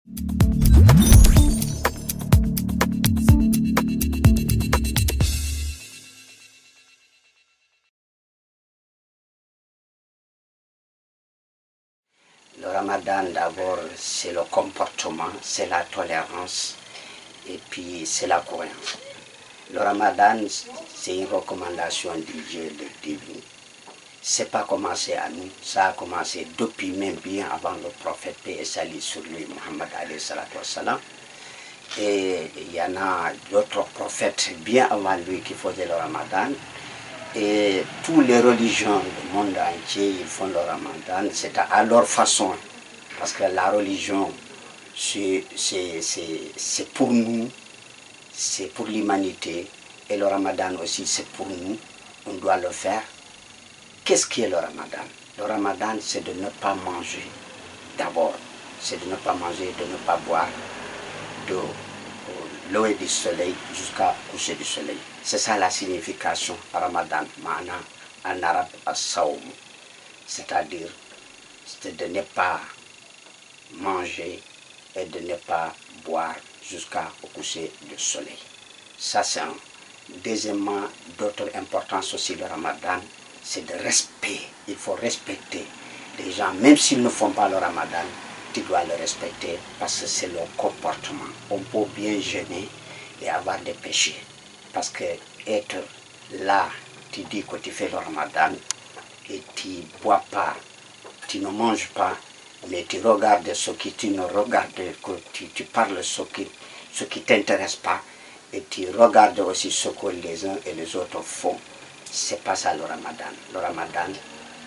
Le Ramadan, d'abord, c'est le comportement, c'est la tolérance et puis c'est la croyance. Le Ramadan, c'est une recommandation du Dieu le divin. C'est pas commencé à nous, ça a commencé depuis même bien avant le prophète, paix et salut sur lui, Muhammad alayhi salatu wassalam. Et il y en a d'autres prophètes bien avant lui qui faisaient le Ramadan. Et toutes les religions du monde entier, ils font le Ramadan, c'est à leur façon. Parce que la religion, c'est pour nous, c'est pour l'humanité. Et le Ramadan aussi, c'est pour nous. On doit le faire. Qu'est-ce qui est le Ramadan? Le Ramadan, c'est de ne pas manger. D'abord, c'est de ne pas manger, de ne pas boire de l'eau et du soleil jusqu'à coucher du soleil. C'est ça la signification Ramadan, Ma'ana en arabe as-sawm. C'est-à-dire de ne pas manger et de ne pas boire jusqu'au coucher du soleil. Ça c'est un. Deuxièmement, d'autres importance aussi le Ramadan, c'est de respect. Il faut respecter les gens, même s'ils ne font pas le Ramadan, tu dois le respecter parce que c'est leur comportement. On peut bien jeûner et avoir des péchés. Parce que être là, tu dis que tu fais le Ramadan et tu ne bois pas, tu ne manges pas, mais tu regardes ce qui tu ne regardes, que tu parles ce qui ne t'intéresse pas, et tu regardes aussi ce que les uns et les autres font. C'est pas ça le Ramadan. Le Ramadan,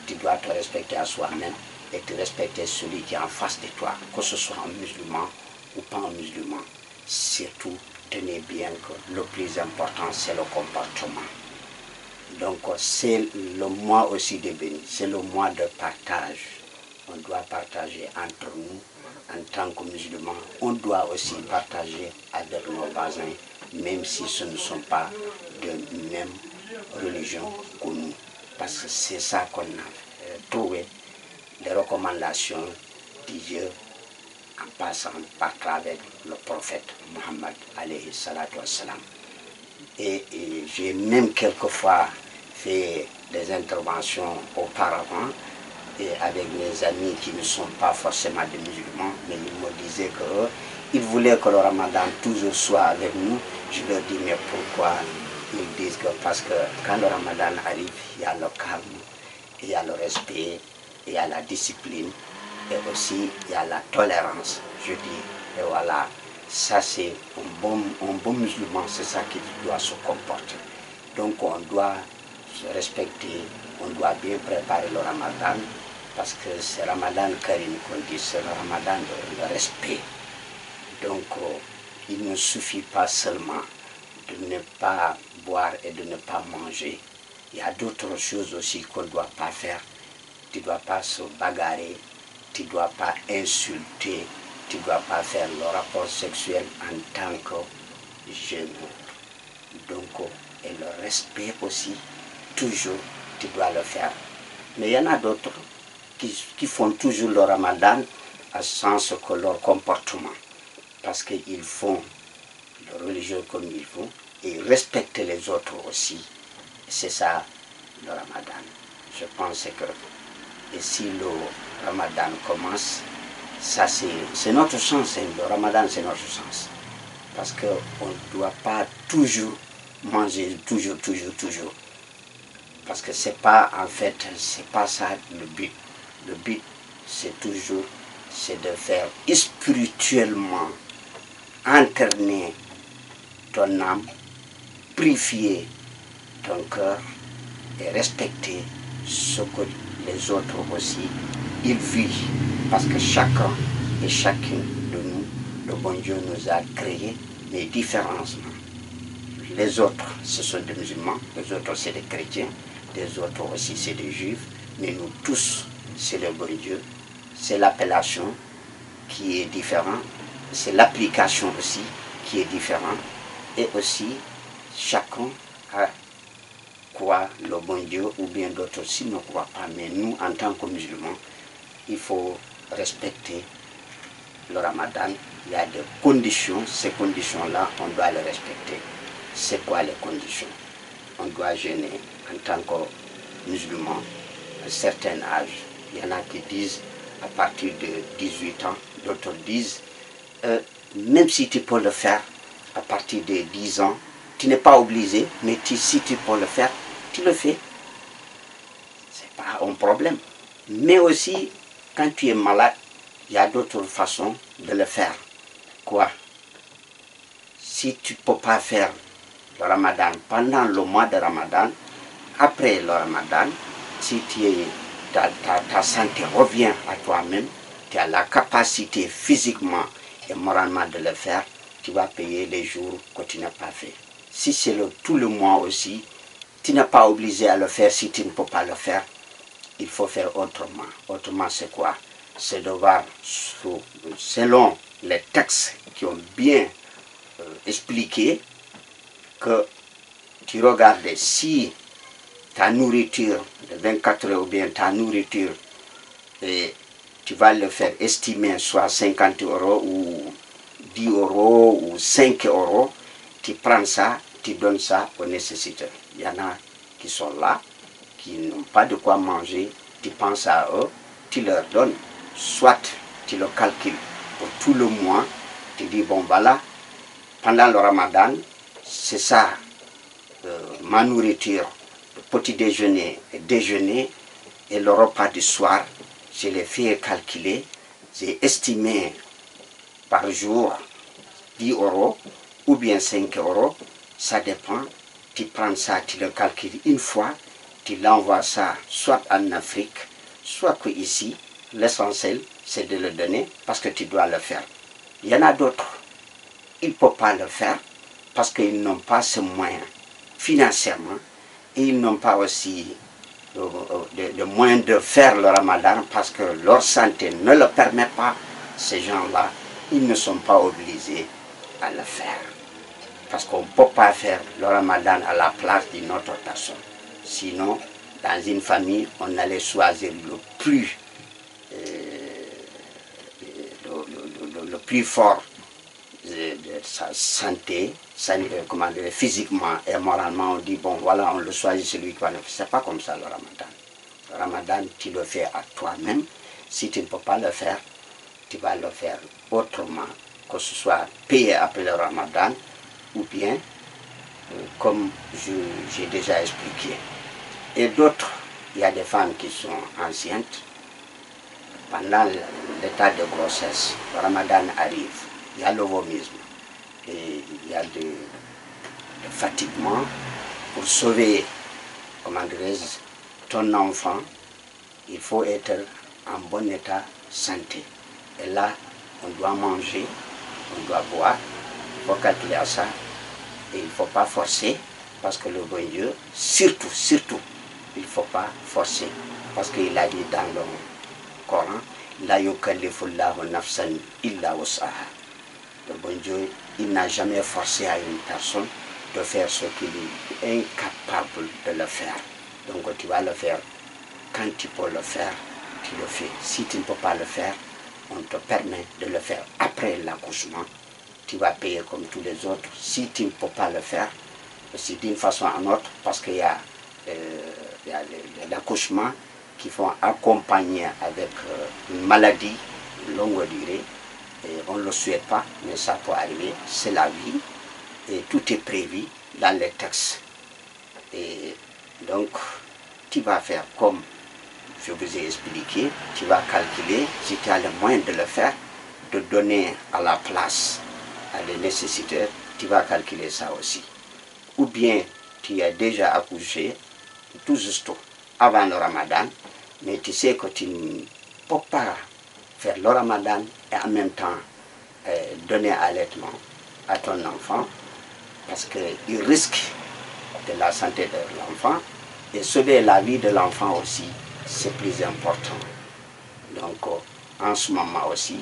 tu dois te respecter à soi-même et te respecter celui qui est en face de toi, que ce soit un musulman ou pas un musulman. Surtout, tenez bien que le plus important, c'est le comportement. Donc, c'est le mois aussi de béni, c'est le mois de partage. On doit partager entre nous en tant que musulmans. On doit aussi partager avec nos voisins, même si ce ne sont pas de même religion que nous. Parce que c'est ça qu'on a trouvé, les recommandations de Dieu en passant par travers le prophète Muhammad alayhi salatu wassalam. Et j'ai même quelquefois fait des interventions auparavant et avec mes amis qui ne sont pas forcément des musulmans, mais ils me disaient qu'ils voulaient que le Ramadan toujours soit avec nous. Je leur dis mais pourquoi? Ils disent que parce que quand le Ramadan arrive, il y a le calme, il y a le respect, il y a la discipline et aussi il y a la tolérance. Je dis, et voilà, ça c'est un bon musulman, c'est ça qui doit se comporter. Donc on doit se respecter, on doit bien préparer le Ramadan, parce que c'est Ramadan Karim qu'on dit, c'est le Ramadan de respect. Donc il ne suffit pas seulement de ne pas boire et de ne pas manger. Il y a d'autres choses aussi qu'on ne doit pas faire. Tu ne dois pas se bagarrer, tu ne dois pas insulter, tu ne dois pas faire le rapport sexuel en tant que jeune. Donc, et le respect aussi, toujours, tu dois le faire. Mais il y en a d'autres qui font toujours le Ramadan à sens que leur comportement. Parce qu'ils font le religieux comme ils font et ils respectent les autres aussi. C'est ça le Ramadan. Je pense que et si le Ramadan commence, ça c'est notre chance. Le Ramadan c'est notre chance. Parce qu'on ne doit pas toujours manger, toujours. Parce que c'est pas, en fait, c'est pas ça le but. Le but, c'est toujours, c'est de faire spirituellement entraîner ton âme, purifier ton cœur et respecter ce que les autres aussi, ils vivent. Parce que chacun et chacune de nous, le bon Dieu nous a créés, mais différemment. Les autres, ce sont des musulmans, les autres, c'est des chrétiens, les autres aussi, c'est des juifs, mais nous tous, c'est le bon Dieu. C'est l'appellation qui est différente, c'est l'application aussi qui est différente, et aussi, chacun a croit le bon Dieu, ou bien d'autres aussi ne croient pas, mais nous, en tant que musulmans, il faut respecter le ramadan, il y a des conditions. Ces conditions-là, on doit les respecter. C'est quoi les conditions? On doit jeûner en tant que musulman à un certain âge. Il y en a qui disent à partir de 18 ans, d'autres disent même si tu peux le faire à partir de 10 ans, tu n'es pas obligé, mais si tu peux le faire, tu le fais. Ce n'est pas un problème. Mais aussi, quand tu es malade, il y a d'autres façons de le faire. Quoi? Si tu ne peux pas faire le ramadan pendant le mois de ramadan, après le ramadan, si ta santé revient à toi-même, tu as la capacité physiquement et moralement de le faire, tu vas payer les jours que tu n'as pas fait. Si c'est tout le mois aussi, tu n'es pas obligé à le faire si tu ne peux pas le faire. Il faut faire autrement. Autrement, c'est quoi? C'est de voir, selon les textes qui ont bien expliqué, que tu regardes si ta nourriture de 24 heures ou bien ta nourriture, et tu vas le faire estimer soit 50 € ou 10 € ou 5 €, tu prends ça, tu donnes ça aux nécessiteux. Il y en a qui sont là, qui n'ont pas de quoi manger, tu penses à eux, tu leur donnes, soit tu le calcules pour tout le mois, tu dis bon voilà, pendant le ramadan, c'est ça, ma nourriture, le petit déjeuner et déjeuner, et le repas du soir, je l'ai fait calculer, j'ai estimé par jour 10 € ou bien 5 €, ça dépend. Tu prends ça, tu le calcules une fois, tu l'envoies ça soit en Afrique, soit que ici. L'essentiel, c'est de le donner parce que tu dois le faire. Il y en a d'autres, ils ne peuvent pas le faire parce qu'ils n'ont pas ce moyen financièrement et ils n'ont pas aussi de moyens de faire le ramadan parce que leur santé ne le permet pas. Ces gens-là, ils ne sont pas obligés à le faire. Parce qu'on ne peut pas faire le ramadan à la place d'une autre personne. Sinon, dans une famille, on allait choisir le plus fort de sa santé, physiquement et moralement. On dit, bon, voilà, on le choisit celui qui va le faire. Ce n'est pas comme ça le ramadan. Le ramadan, tu le fais à toi-même. Si tu ne peux pas le faire, tu vas le faire autrement, que ce soit payé après le ramadan, ou bien, comme j'ai déjà expliqué. Et d'autres, il y a des femmes qui sont enceintes. Pendant l'état de grossesse, le ramadan arrive, il y a le vomisme, et il y a de fatiguement. Pour sauver, comment dirais-je, ton enfant, il faut être en bon état de santé. Et là, on doit manger, on doit boire, il faut calculer à ça. Et il ne faut pas forcer, parce que le bon Dieu, surtout, il ne faut pas forcer. Parce qu'il a dit dans le Coran, La yukallifullahu nafsan illa wus'aha. Le bon Dieu, il n'a jamais forcé à une personne de faire ce qu'il est incapable de le faire. Donc tu vas le faire. Quand tu peux le faire, tu le fais. Si tu ne peux pas le faire, on te permet de le faire après l'accouchement. Tu vas payer comme tous les autres. Si tu ne peux pas le faire, c'est d'une façon ou d'une autre, parce qu'il y a l'accouchement qui font accompagner avec une maladie longue durée. Et on ne le souhaite pas, mais ça peut arriver, c'est la vie. Et tout est prévu dans les textes. Et donc, tu vas faire comme je vous ai expliqué, tu vas calculer, si tu as le moyen de le faire, de donner à la place à des nécessiteurs, tu vas calculer ça aussi. Ou bien tu as déjà accouché tout juste avant le ramadan, mais tu sais que tu ne peux pas faire le ramadan et en même temps donner allaitement à ton enfant, parce qu'il risque de la santé de l'enfant et sauver la vie de l'enfant aussi, c'est plus important. Donc en ce moment aussi,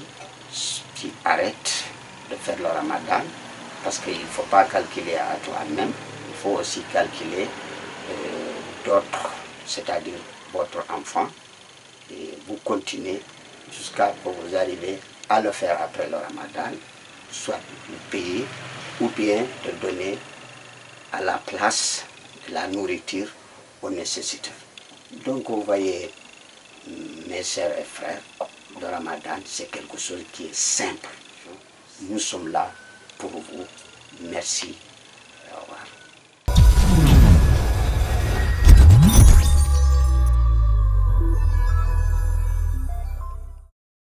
tu arrêtes de faire le ramadan, parce qu'il ne faut pas calculer à toi-même, il faut aussi calculer d'autres, c'est-à-dire votre enfant, et vous continuez jusqu'à ce que vous arrivez à le faire après le ramadan, soit payer ou bien de donner à la place de la nourriture aux nécessiteux. Donc vous voyez, mes sœurs et frères, le ramadan c'est quelque chose qui est simple. Nous sommes là pour vous. Merci.